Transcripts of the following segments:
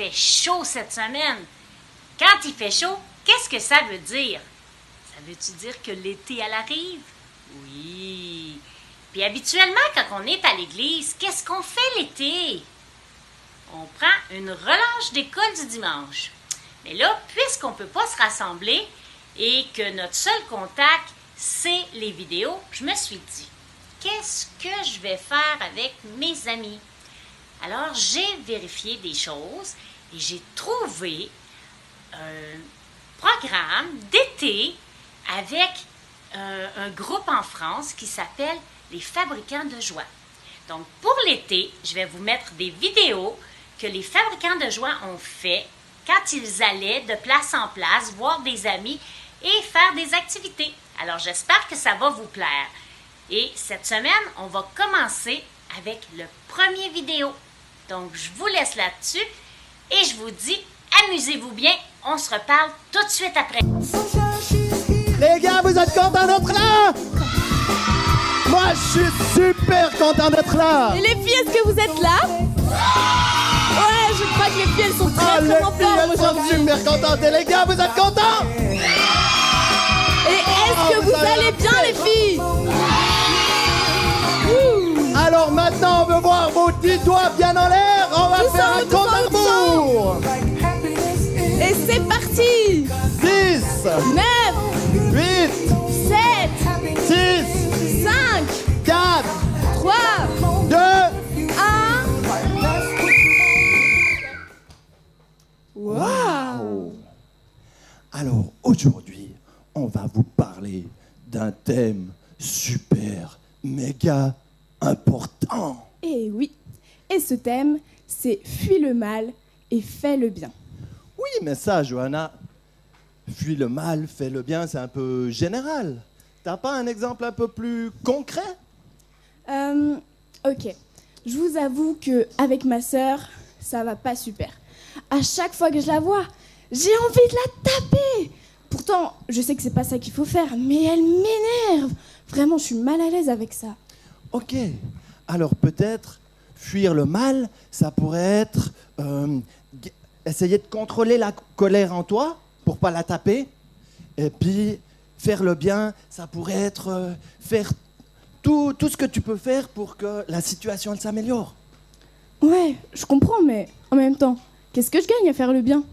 fait chaud cette semaine. Quand il fait chaud, qu'est-ce que ça veut dire? Ça veut-tu dire que l'été, elle arrive? Oui. Puis habituellement, quand on est à l'église, qu'est-ce qu'on fait l'été? On prend une relâche d'école du dimanche. Mais là, puisqu'on ne peut pas se rassembler et que notre seul contact, c'est les vidéos, je me suis dit, qu'est-ce que je vais faire avec mes amis? Alors, j'ai vérifié des choses et j'ai trouvé un programme d'été avec un groupe en France qui s'appelle les Fabricants de joie. Donc, pour l'été, je vais vous mettre des vidéos que les Fabricants de joie ont fait quand ils allaient de place en place voir des amis et faire des activités. Alors, j'espère que ça va vous plaire. Et cette semaine, on va commencer avec le premier vidéo. Donc, je vous laisse là-dessus et je vous dis, amusez-vous bien. On se reparle tout de suite après. Les gars, vous êtes contents d'être là? Moi, je suis super content d'être là. Et les filles, est-ce que vous êtes là? Ouais, je crois que les filles, elles sont très en forme aujourd'hui. Elles sont super contentes. Et les gars, vous êtes contents? Et est-ce que vous allez bien, les filles? Alors maintenant, on veut voir vos 10 doigts bien en l'air. On va faire un compte à rebours. Et c'est parti. 10, 9, 8, 7, 6, 5, 4, 3, 2. 1. Waouh! Alors aujourd'hui, on va vous parler d'un thème super, méga important. Et oui, et ce thème, c'est fuis le mal et fais le bien. Oui, mais ça, Johanna, fuis le mal, fais le bien, c'est un peu général. T'as pas un exemple un peu plus concret? Ok, je vous avoue que avec ma sœur, ça va pas super. À chaque fois que je la vois, j'ai envie de la taper. Pourtant, je sais que c'est pas ça qu'il faut faire, mais elle m'énerve. Vraiment, je suis mal à l'aise avec ça. Ok, alors peut-être fuir le mal, ça pourrait être essayer de contrôler la colère en toi pour pas la taper. Et puis faire le bien, ça pourrait être faire tout ce que tu peux faire pour que la situation elle s'améliore. Ouais, je comprends, mais en même temps, qu'est-ce que je gagne à faire le bien?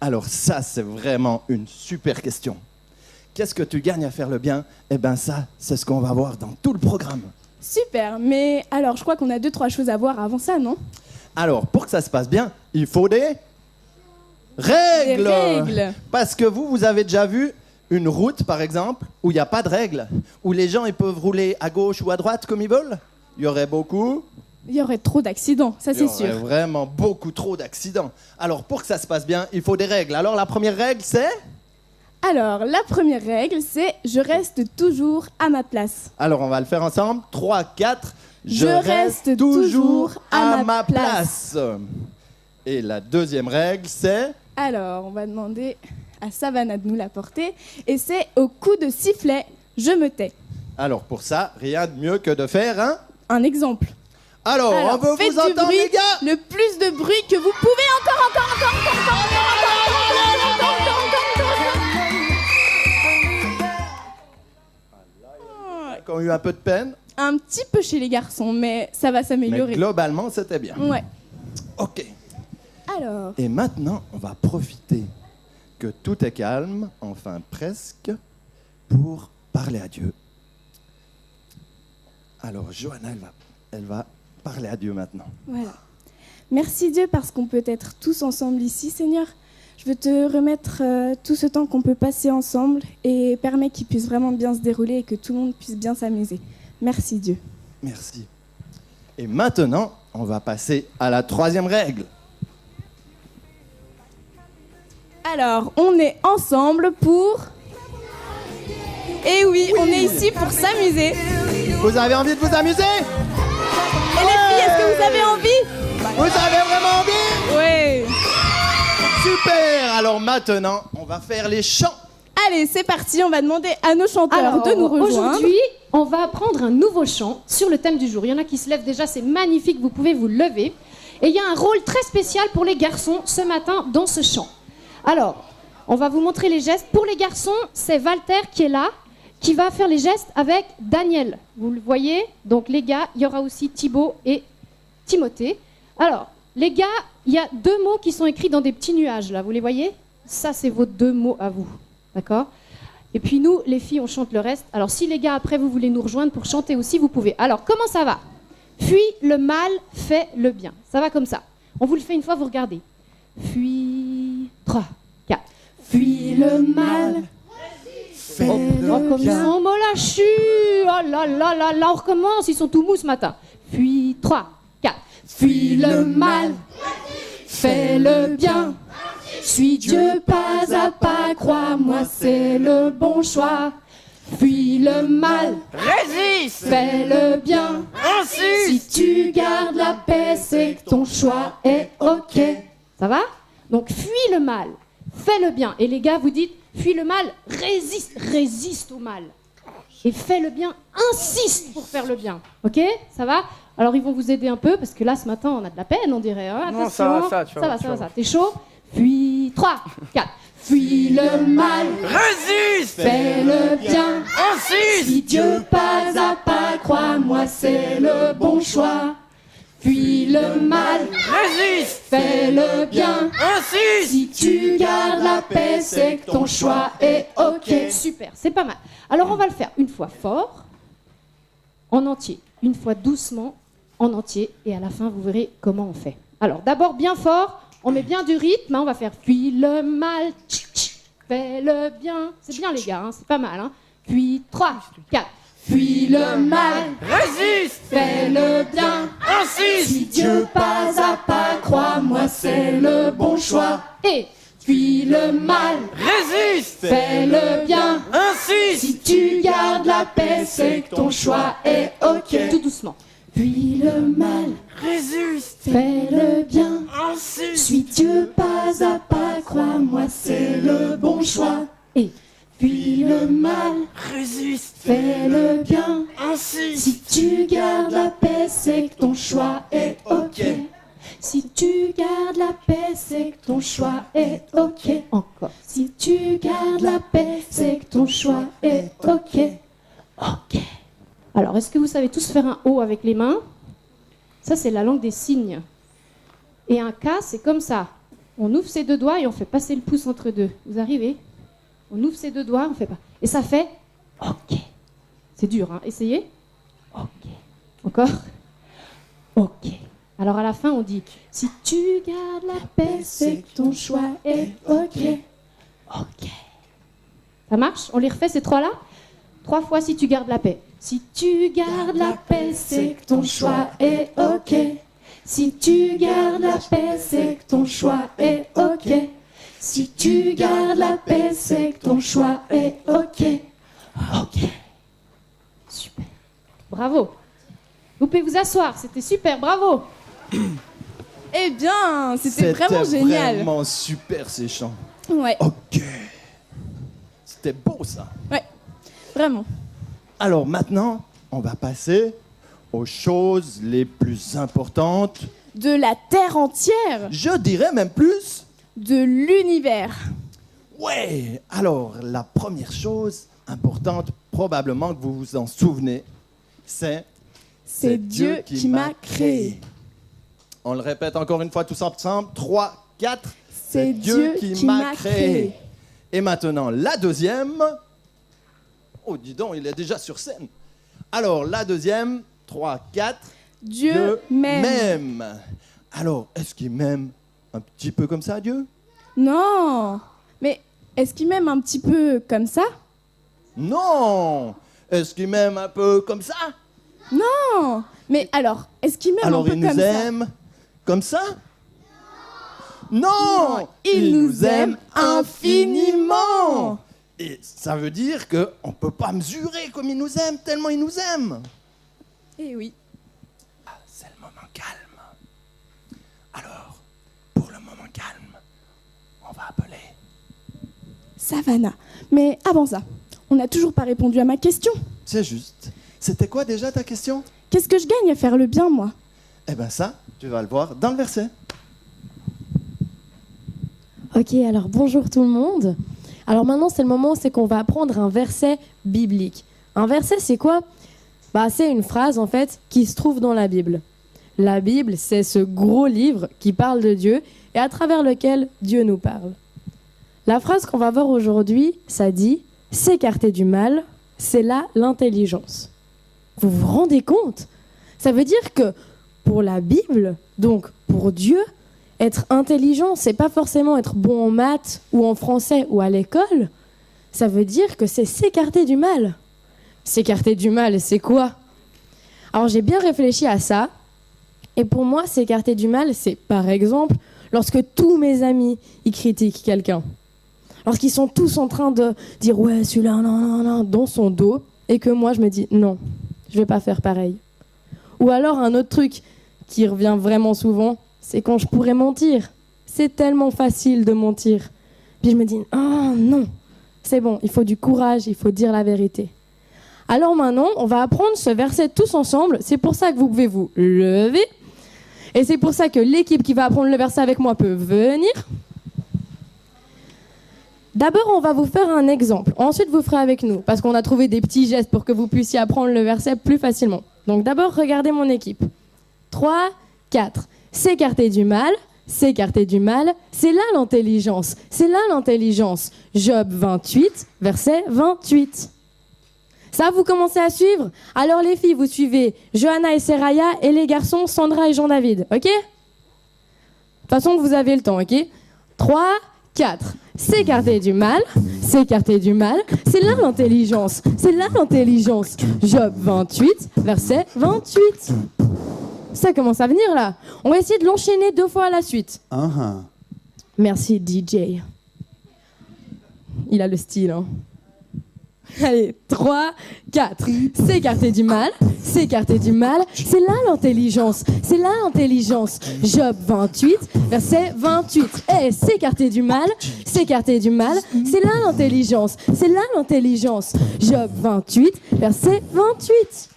Alors ça, c'est vraiment une super question. Qu'est-ce que tu gagnes à faire le bien? Eh bien ça, c'est ce qu'on va voir dans tout le programme. Super, mais alors je crois qu'on a 2-3 choses à voir avant ça, non? Alors, pour que ça se passe bien, il faut des règles. Des règles. Parce que vous avez déjà vu une route, par exemple, où il n'y a pas de règles, où les gens ils peuvent rouler à gauche ou à droite comme ils veulent. Il y aurait beaucoup... Il y aurait trop d'accidents, ça c'est sûr. Il y aurait vraiment beaucoup trop d'accidents. Alors, pour que ça se passe bien, il faut des règles. Alors, la première règle, c'est... Alors, la première règle, c'est je reste toujours à ma place. Alors, on va le faire ensemble. 3, 4. Je reste toujours à ma place. Et la deuxième règle, c'est... Alors, on va demander à Savannah de nous la porter. Et c'est au coup de sifflet, je me tais. Alors, pour ça, rien de mieux que de faire un exemple. Alors, on veut faites vous entendre, bruit, les gars. le plus de bruit que vous pouvez. Qui ont eu un peu de peine. Un petit peu chez les garçons, mais ça va Mais s'améliorer. globalement, c'était bien. Ouais. Ok. Alors, Et maintenant, on va profiter que tout est calme, enfin presque, pour parler à Dieu. Alors, Johanna, elle va parler à Dieu maintenant. voilà. Merci Dieu parce qu'on peut être tous ensemble ici, Seigneur. Je veux te remettre tout ce temps qu'on peut passer ensemble et permets qu'il puisse vraiment bien se dérouler et que tout le monde puisse bien s'amuser. Merci Dieu. Merci. Et maintenant, on va passer à la troisième règle. Alors, on est ensemble pour... Eh oui, on est ici pour s'amuser. Vous avez envie de vous amuser? Et les filles, est-ce que vous avez envie? Vous avez vraiment envie? Oui. Super! Alors maintenant, on va faire les chants. Allez, c'est parti, on va demander à nos chanteurs de nous rejoindre. Aujourd'hui, on va apprendre un nouveau chant sur le thème du jour. Il y en a qui se lèvent déjà, c'est magnifique, vous pouvez vous lever. Et il y a un rôle très spécial pour les garçons ce matin dans ce chant. Alors, on va vous montrer les gestes. Pour les garçons, c'est Walter qui est là, qui va faire les gestes avec Daniel. Vous le voyez? Donc les gars, il y aura aussi Thibaut et Timothée. Alors, les gars, il y a 2 mots qui sont écrits dans des petits nuages, là. Vous les voyez? Ça, c'est vos 2 mots à vous. D'accord? Et puis nous, les filles, on chante le reste. Alors si les gars, après, vous voulez nous rejoindre pour chanter aussi, vous pouvez. Alors, comment ça va? Fuis le mal, fais le bien. Ça va comme ça. On vous le fait une fois, vous regardez. Fuis, 3, 4. Fuis le mal, fais le comme bien. Ils sont mollachus. Oh là là là là, on recommence, ils sont tout mous ce matin. Fuis, 3, 4. Fuis le mal, fais le bien. Suis Dieu pas à pas, crois-moi, c'est le bon choix. Fuis le mal, Résiste, fais le bien. Si insiste, tu gardes la paix, c'est que ton choix est ok. Ça va? Donc fuis le mal, fais le bien. Et les gars, vous dites, fuis le mal, résiste au mal. Et fais le bien, insiste pour faire le bien. Ok? Ça va? Alors ils vont vous aider un peu, parce que là, ce matin, on a de la peine, on dirait. Hein? Non, ça Attention. va, tu vas voir. T'es chaud? Fuis, 3, 4. Fuis le mal, résiste, fais le bien. insiste, Si Dieu pas à pas, crois-moi, c'est le bon choix. Fuis le mal, résiste, fais le bien. insiste. Si tu gardes la paix, c'est que ton choix est ok. Super, c'est pas mal. Alors on va le faire une fois fort, en entier, une fois doucement, en entier, et à la fin vous verrez comment on fait. Alors d'abord bien fort, on met bien du rythme, hein, on va faire fuis le mal, fais le bien. C'est bien les gars, hein, c'est pas mal. Hein. Puis 3, 4. Fuis le mal, Résiste, fais le bien. insiste, Si Dieu pas à pas, crois-moi, c'est le bon choix. Et fuis le mal, résiste, fais le bien. insiste, Si tu gardes la paix, c'est que ton choix est ok. Tout doucement. Fuis le mal, résiste, fais le bien. insiste, Suis Dieu pas à pas, crois-moi, c'est le bon choix. Et fuis le mal, résiste, fais le bien. insiste, Si tu gardes la paix, c'est que ton choix est ok. Si tu gardes la paix, c'est que ton choix est ok. Encore. Si tu gardes la paix, c'est que ton choix est ok. Ok. Alors, est-ce que vous savez tous faire un O avec les mains? Ça, c'est la langue des signes. Et un K, c'est comme ça. On ouvre ses 2 doigts et on fait passer le pouce entre deux. Vous arrivez? On ouvre ses 2 doigts, on fait pas. Et ça fait OK. C'est dur, hein? Essayez. OK. Encore? OK. Alors à la fin, on dit si tu gardes la paix, c'est que ton choix est OK. OK. Ça marche? On les refait ces 3-là? 3 fois si tu gardes la paix. Si tu gardes la paix, c'est que ton choix est OK. Si tu gardes la paix, c'est que ton choix est OK. Si tu gardes la paix, c'est que ton choix est OK. OK. Super. Bravo. Vous pouvez vous asseoir, c'était super, bravo. Eh bien, c'était vraiment génial. Vraiment super ces chants. Ouais, Ok. C'était beau ça. ouais, vraiment. Alors maintenant, on va passer aux choses les plus importantes. De la terre entière, Je dirais même plus. de l'univers. Ouais. Alors la première chose importante, probablement que vous vous en souvenez, c'est Dieu qui m'a créé. On le répète encore une fois tous ensemble. 3, 4. C'est Dieu qui m'a créé. Et maintenant, la deuxième. Oh, dis donc, il est déjà sur scène. Alors, la deuxième. 3, 4. Dieu m'aime. m'aime. Alors, est-ce qu'il m'aime un petit peu comme ça, Dieu? Non, mais est-ce qu'il m'aime un petit peu comme ça? Non. Est-ce qu'il m'aime un peu comme ça? Non, mais alors, est-ce qu'il m'aime un Alors, peu il nous comme ça? aime comme ça? Non, il nous aime infiniment. Et ça veut dire qu'on ne peut pas mesurer comme il nous aime, tellement il nous aime. Eh oui. C'est le moment calme. Alors, pour le moment calme, on va appeler. Savannah. Mais avant ça, on n'a toujours pas répondu à ma question. C'est juste. C'était quoi déjà ta question? Qu'est-ce que je gagne à faire le bien, moi? Eh bien ça, tu vas le voir dans le verset. Ok, alors bonjour tout le monde. Alors maintenant, c'est le moment où c'est qu'on va apprendre un verset biblique. Un verset, c'est quoi? C'est une phrase, en fait, qui se trouve dans la Bible. La Bible, c'est ce gros livre qui parle de Dieu et à travers lequel Dieu nous parle. La phrase qu'on va voir aujourd'hui, ça dit « S'écarter du mal, c'est là l'intelligence ». Vous vous rendez compte? Ça veut dire que pour la Bible, donc pour Dieu, être intelligent, c'est pas forcément être bon en maths ou en français ou à l'école. Ça veut dire que c'est s'écarter du mal. S'écarter du mal, c'est quoi? Alors j'ai bien réfléchi à ça. Et pour moi, s'écarter du mal, c'est par exemple lorsque tous mes amis ils critiquent quelqu'un. Lorsqu'ils sont tous en train de dire ouais, celui-là, non, dans son dos, et que moi je me dis non, je vais pas faire pareil. Ou alors un autre truc qui revient vraiment souvent, c'est quand je pourrais mentir. C'est tellement facile de mentir. Puis je me dis oh non, c'est bon, il faut du courage, il faut dire la vérité. Alors maintenant, on va apprendre ce verset tous ensemble. C'est pour ça que vous pouvez vous lever. Et c'est pour ça que l'équipe qui va apprendre le verset avec moi peut venir. D'abord, on va vous faire un exemple. Ensuite, vous ferez avec nous, parce qu'on a trouvé des petits gestes pour que vous puissiez apprendre le verset plus facilement. Donc d'abord, regardez mon équipe. 3, 4. S'écarter du mal, c'est là l'intelligence. C'est là l'intelligence. Job 28, verset 28. Ça, vous commencez à suivre? Alors les filles, vous suivez Johanna et Seraya, et les garçons, Sandra et Jean-David, ok? De toute façon, vous avez le temps, ok? 3, 4. S'écarter du mal, c'est là l'intelligence. Job 28, verset 28. Ça commence à venir là. On va essayer de l'enchaîner 2 fois à la suite. Merci DJ. Il a le style, hein. Allez, 3, 4. S'écarter du mal, c'est là l'intelligence. Job 28, verset 28. S'écarter du mal, c'est là l'intelligence. Job 28, verset 28.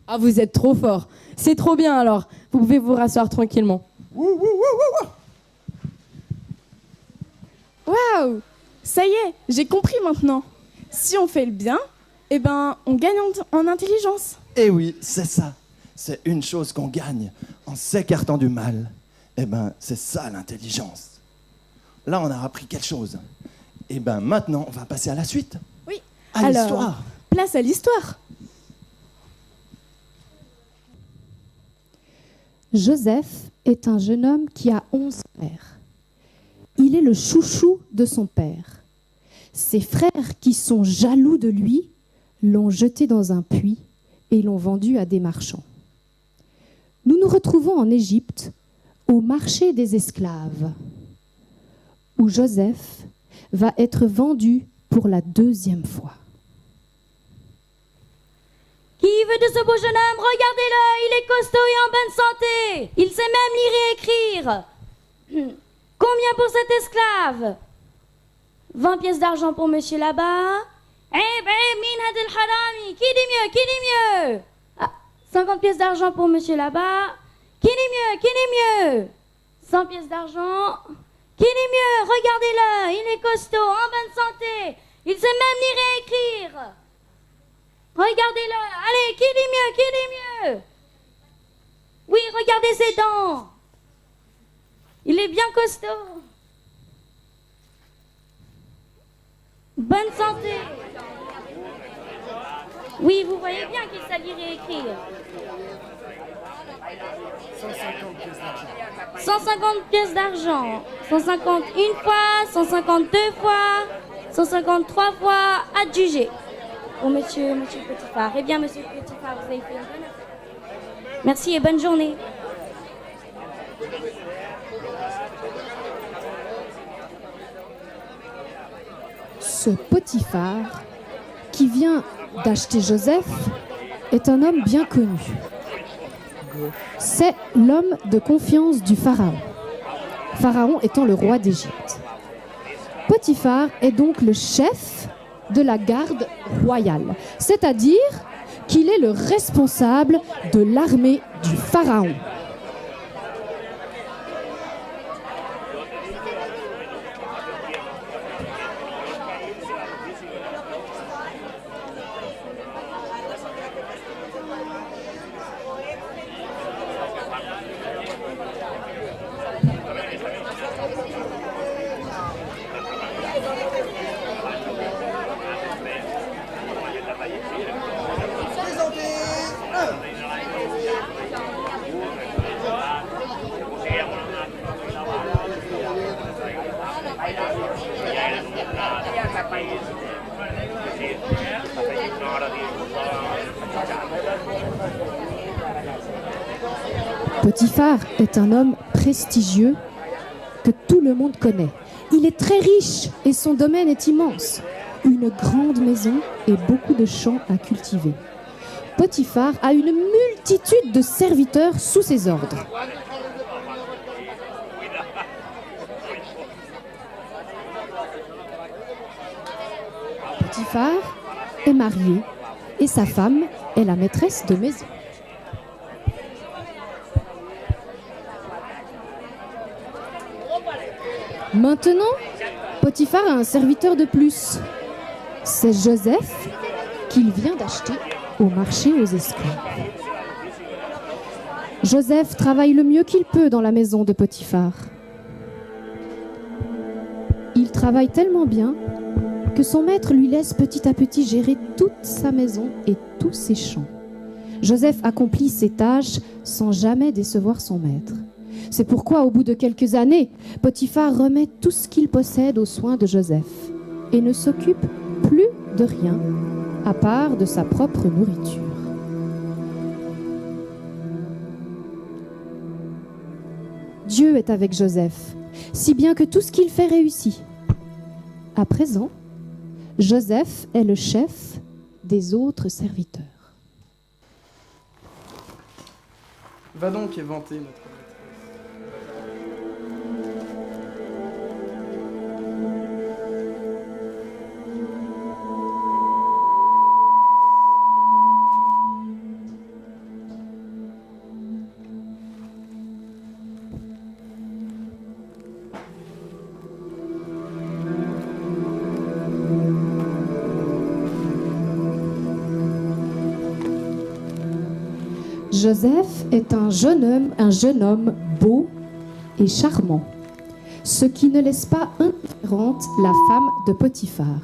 Ah, vous êtes trop forts. C'est trop bien alors. Vous pouvez vous rasseoir tranquillement. Waouh! Ça y est, j'ai compris maintenant. Si on fait le bien, on gagne en intelligence. Eh oui, c'est ça. C'est une chose qu'on gagne en s'écartant du mal. C'est ça l'intelligence. Là, on a appris quelque chose. Maintenant, on va passer à la suite. Oui. À l'histoire. Place à l'histoire. Joseph est un jeune homme qui a 11 frères. Il est le chouchou de son père. Ses frères, qui sont jaloux de lui, l'ont jeté dans un puits et l'ont vendu à des marchands. Nous nous retrouvons en Égypte, au marché des esclaves, où Joseph va être vendu pour la 2e fois. Qui veut de ce beau jeune homme? Regardez-le, il est costaud et en bonne santé. Il sait même lire et écrire. Combien pour cet esclave? 20 pièces d'argent pour monsieur là-bas. Min had el harami. Qui dit mieux? 50 pièces d'argent pour monsieur là-bas. Qui dit mieux? 100 pièces d'argent. Qui dit mieux? Regardez-le, il est costaud, en bonne santé. Il sait même lire et écrire. Regardez-le. Allez, qui dit mieux? Oui, regardez ses dents. Il est bien costaud. Bonne santé. Oui, vous voyez bien qu'il sait lire et écrire. 150 pièces d'argent. 150 une fois, 150 2 fois, 153 fois, adjugé. Pour monsieur Potiphar. Eh bien, monsieur Potiphar, vous avez fait une bonne affaire. Merci et bonne journée. Ce Potiphar, qui vient d'acheter Joseph, est un homme bien connu. C'est l'homme de confiance du Pharaon. Pharaon étant le roi d'Égypte. Potiphar est donc le chef de la garde royale, c'est-à-dire qu'il est le responsable de l'armée du Pharaon. Potiphar est un homme prestigieux que tout le monde connaît. Il est très riche et son domaine est immense. Une grande maison et beaucoup de champs à cultiver. Potiphar a une multitude de serviteurs sous ses ordres. Potiphar est marié et sa femme est la maîtresse de maison. Maintenant, Potiphar a un serviteur de plus. C'est Joseph qu'il vient d'acheter au marché aux esclaves. Joseph travaille le mieux qu'il peut dans la maison de Potiphar. Il travaille tellement bien que son maître lui laisse petit à petit gérer toute sa maison et tous ses champs. Joseph accomplit ses tâches sans jamais décevoir son maître. C'est pourquoi, au bout de quelques années, Potiphar remet tout ce qu'il possède aux soins de Joseph et ne s'occupe plus de rien à part de sa propre nourriture. Dieu est avec Joseph, si bien que tout ce qu'il fait réussit. À présent, Joseph est le chef des autres serviteurs. Va donc éventer notre maîtresse. Joseph est un jeune homme beau et charmant, ce qui ne laisse pas indifférente la femme de Potiphar,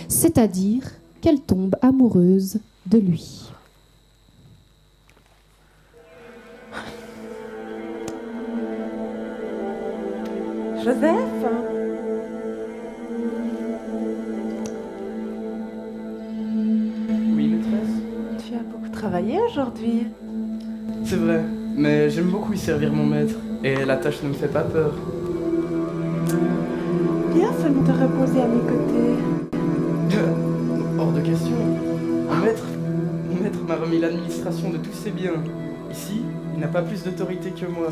c'est-à-dire qu'elle tombe amoureuse de lui. Joseph? Oui, maîtresse? Tu as beaucoup travaillé aujourd'hui. C'est vrai, mais j'aime beaucoup y servir mon maître, et la tâche ne me fait pas peur. Viens seulement te reposer à mes côtés. Hors de question. Mon maître m'a remis l'administration de tous ses biens. Ici, il n'a pas plus d'autorité que moi.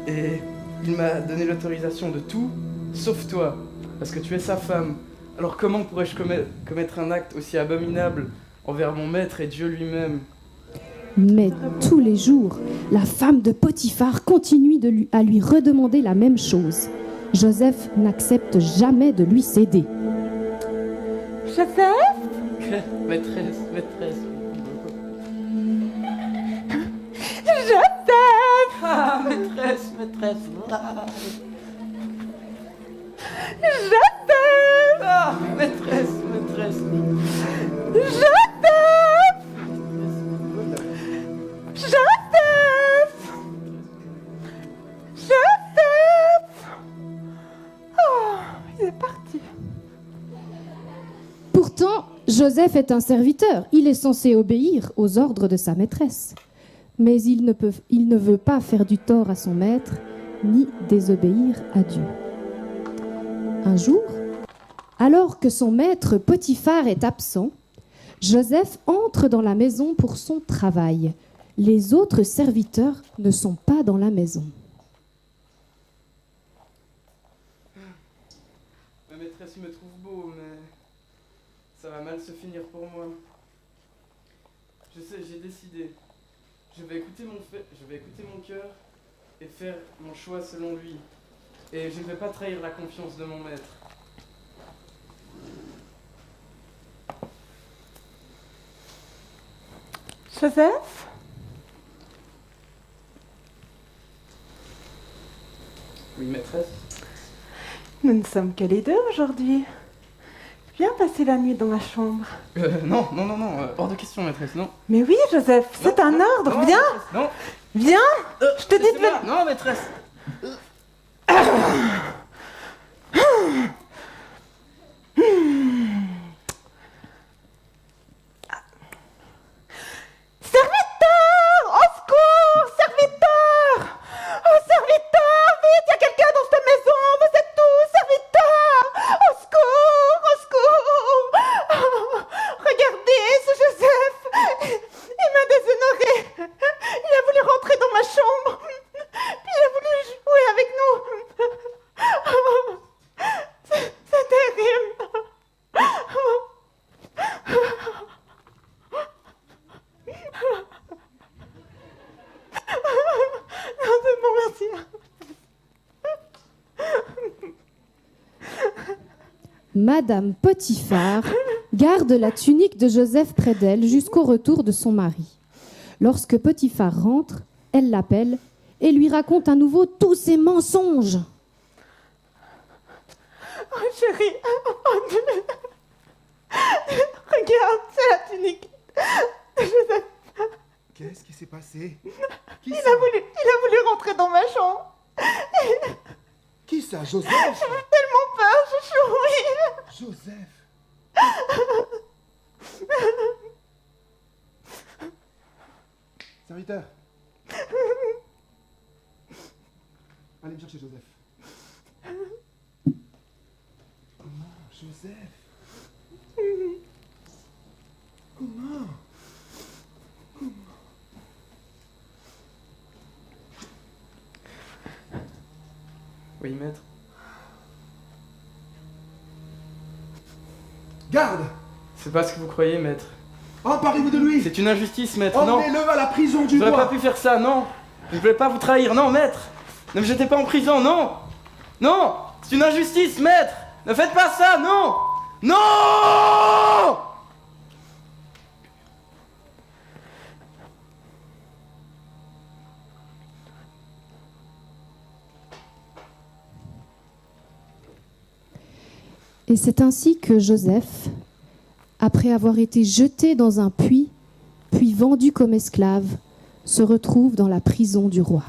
Et il m'a donné l'autorisation de tout, sauf toi, parce que tu es sa femme. Alors comment pourrais-je commettre un acte aussi abominable envers mon maître et Dieu lui-même? Mais tous les jours, la femme de Potiphar continue à lui redemander la même chose. Joseph n'accepte jamais de lui céder. Joseph? Maîtresse. Joseph! Ah, maîtresse. Joseph! Ah, maîtresse. Joseph! Joseph! Joseph! Oh, il est parti. Pourtant, Joseph est un serviteur. Il est censé obéir aux ordres de sa maîtresse. Mais il ne veut pas faire du tort à son maître, ni désobéir à Dieu. Un jour, alors que son maître Potiphar est absent, Joseph entre dans la maison pour son travail. Les autres serviteurs ne sont pas dans la maison. Ma maîtresse me trouve beau, mais ça va mal se finir pour moi. Je sais, j'ai décidé. Je vais écouter mon cœur et faire mon choix selon lui. Et je ne vais pas trahir la confiance de mon maître. Joseph? Oui, maîtresse? Nous ne sommes que les deux aujourd'hui. Viens passer la nuit dans ma chambre. Non, hors de question, maîtresse, non. Mais oui, Joseph, c'est un ordre. Non, Viens! maîtresse, non. Viens! Je te dis de Laissez-moi. venir. Non, maîtresse. Madame Potiphar garde la tunique de Joseph près d'elle jusqu'au retour de son mari. Lorsque Potiphar rentre, elle l'appelle et lui raconte à nouveau tous ses mensonges. Oh chérie, regarde, c'est la tunique de Joseph. Qu'est-ce qui s'est passé? Il a voulu rentrer dans ma chambre. Qui ça, Joseph? J'ai tellement peur, chouchou, oui. Joseph. Serviteur. Allez me chercher Joseph. Comment, Joseph? Comment? Oui, maître. Garde! C'est pas ce que vous croyez, maître. Emparez-vous de lui! C'est une injustice, maître, non. Emmenez-le à la prison du J'aurais roi! pas pu faire ça, non. Je voulais pas vous trahir, non, maître. Ne me jetez pas en prison, non. Non, c'est une injustice, maître. Ne faites pas ça, non. Non! Et c'est ainsi que Joseph, après avoir été jeté dans un puits, puis vendu comme esclave, se retrouve dans la prison du roi.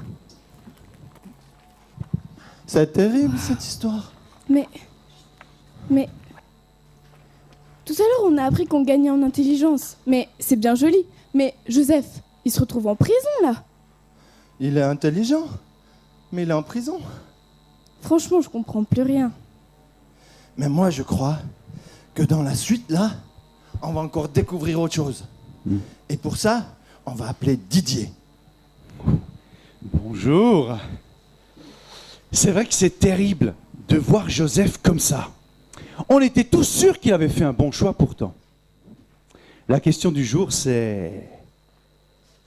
C'est terrible cette histoire. Mais... Tout à l'heure, on a appris qu'on gagnait en intelligence. Mais c'est bien joli. Mais Joseph, il se retrouve en prison, là. Il est intelligent, mais il est en prison. Franchement, je comprends plus rien. Mais moi, je crois que dans la suite, là, on va encore découvrir autre chose. Et pour ça, on va appeler Didier. Bonjour. C'est vrai que c'est terrible de voir Joseph comme ça. On était tous sûrs qu'il avait fait un bon choix pourtant. La question du jour, c'est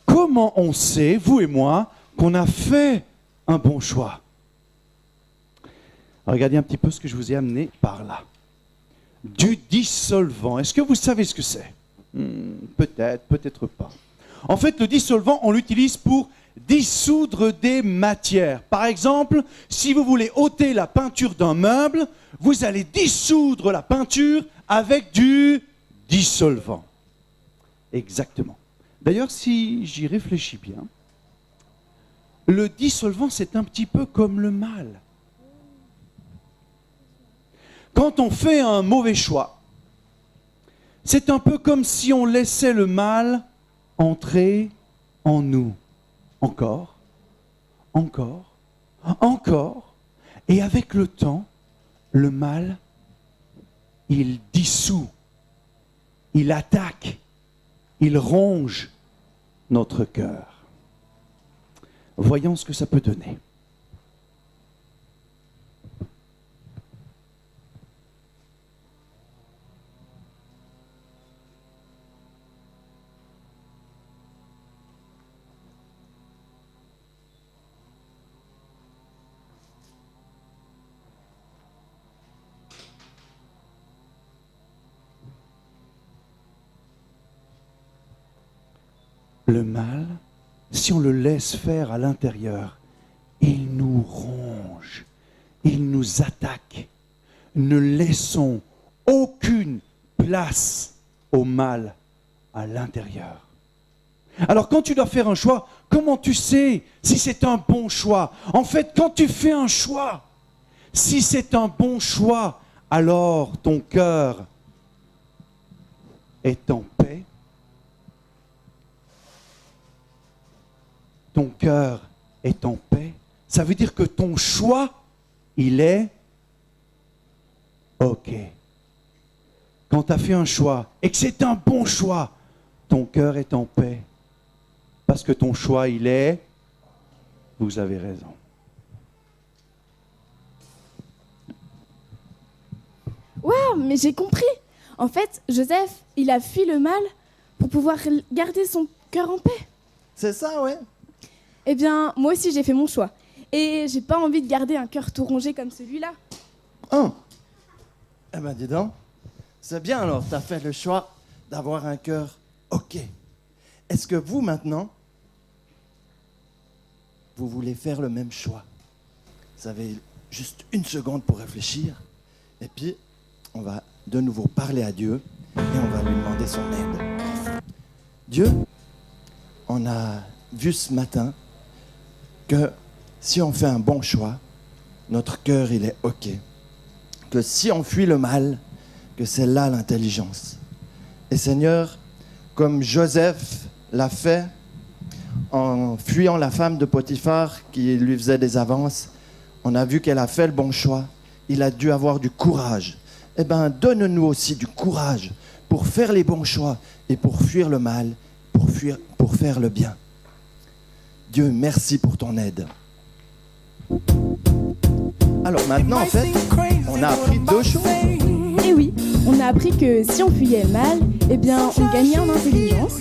comment on sait, vous et moi, qu'on a fait un bon choix? Regardez un petit peu ce que je vous ai amené par là. Du dissolvant. Est-ce que vous savez ce que c'est? Peut-être, peut-être pas. En fait, le dissolvant, on l'utilise pour dissoudre des matières. Par exemple, si vous voulez ôter la peinture d'un meuble, vous allez dissoudre la peinture avec du dissolvant. Exactement. D'ailleurs, si j'y réfléchis bien, le dissolvant, c'est un petit peu comme le mal. Quand on fait un mauvais choix, c'est un peu comme si on laissait le mal entrer en nous. Encore, encore, encore. Et avec le temps, le mal, il dissout, il attaque, il ronge notre cœur. Voyons ce que ça peut donner. Le mal, si on le laisse faire à l'intérieur, il nous ronge, il nous attaque. Ne laissons aucune place au mal à l'intérieur. Alors quand tu dois faire un choix, comment tu sais si c'est un bon choix? En fait, quand tu fais un choix, si c'est un bon choix, alors ton cœur est en paix. Ton cœur est en paix. Ça veut dire que ton choix, il est OK. Quand tu as fait un choix et que c'est un bon choix, ton cœur est en paix. Parce que ton choix, il est... Vous avez raison. Waouh, mais j'ai compris. En fait, Joseph, il a fui le mal pour pouvoir garder son cœur en paix. C'est ça, ouais. Eh bien, moi aussi, j'ai fait mon choix. Et j'ai pas envie de garder un cœur tout rongé comme celui-là. Oh. ben dis donc. C'est bien alors, tu as fait le choix d'avoir un cœur OK. Est-ce que vous, maintenant, vous voulez faire le même choix? Vous avez juste 1 seconde pour réfléchir. Et puis, on va de nouveau parler à Dieu et on va lui demander son aide. Dieu, on a vu ce matin que si on fait un bon choix, notre cœur, il est OK. Que si on fuit le mal, que c'est là l'intelligence. Et Seigneur, comme Joseph l'a fait en fuyant la femme de Potiphar qui lui faisait des avances, on a vu qu'elle a fait le bon choix. Il a dû avoir du courage. Eh bien, donne-nous aussi du courage pour faire les bons choix et pour fuir le mal, pour faire le bien. Dieu, merci pour ton aide. Alors maintenant, en fait, on a appris 2 choses. Et oui, on a appris que si on fuyait le mal, eh bien, on gagnait en intelligence.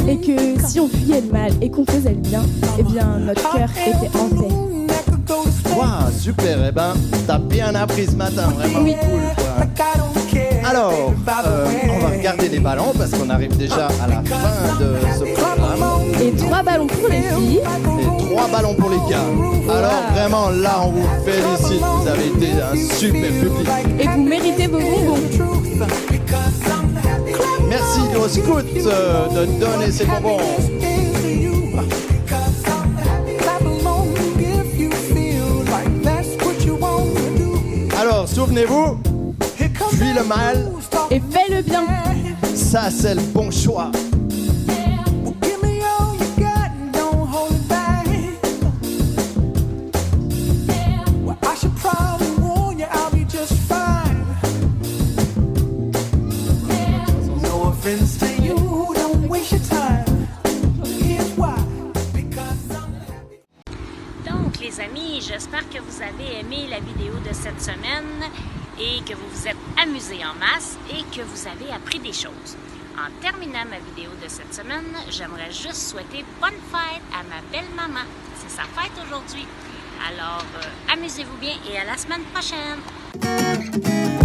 Et que si on fuyait le mal et qu'on faisait le bien, eh bien, notre cœur était en paix. Waouh, super, eh ben, t'as bien appris ce matin, vraiment cool, quoi. Alors, on va regarder les ballons parce qu'on arrive déjà à la fin de ce programme. Et 3 ballons pour les filles. Et 3 ballons pour les gars. Alors vraiment, là, on vous félicite, vous avez été un super public. Et vous méritez vos bonbons. Merci aux scouts de donner ces bonbons. Alors, souvenez-vous, fuis le mal. Et fais le bien. Ça, c'est le bon choix. Donc, les amis, j'espère que vous avez aimé la vidéo de cette semaine et que vous vous êtes amusés en masse et que vous avez appris des choses. En terminant ma vidéo de cette semaine, j'aimerais juste souhaiter bonne fête à ma belle-maman. C'est sa fête aujourd'hui. Alors, amusez-vous bien et à la semaine prochaine!